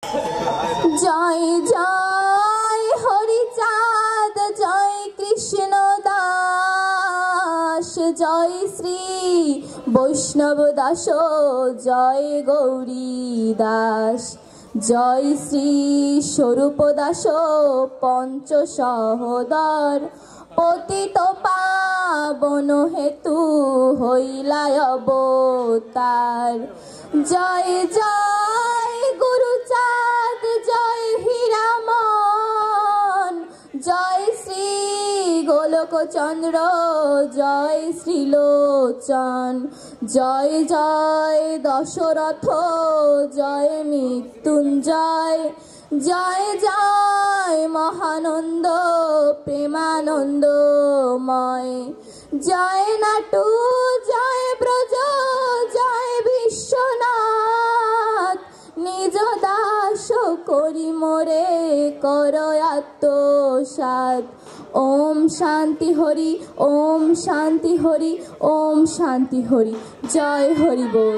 জয় জয় হরিচাঁদ, জয় কৃষ্ণ দাস, জয় শ্রী বৈষ্ণব দাস, জয় গৌরী দাস, জয় শ্রী স্বরূপ দাস পঞ্চ সহোদর, পতিত পাবন হেতু হইলায় অবতার। জয় জয় গুরুচাঁদ, জয় হীরামন, জয় শ্রী গোলকচন্দ্র, জয় শ্রীলোচন, জয় জয় দশরথ, জয় মৃত্যুঞ্জয়, জয় জয় মহানন্দ প্রেমানন্দময়, জয় নাটু, জয় ব্রজ, জয় বিশ্বনাথ, নিজ দাস করি মোরে কর আত্মসাৎ। ওম শান্তি হরি, ওম শান্তি হরি, ওম শান্তি হরি। জয় হরি বল।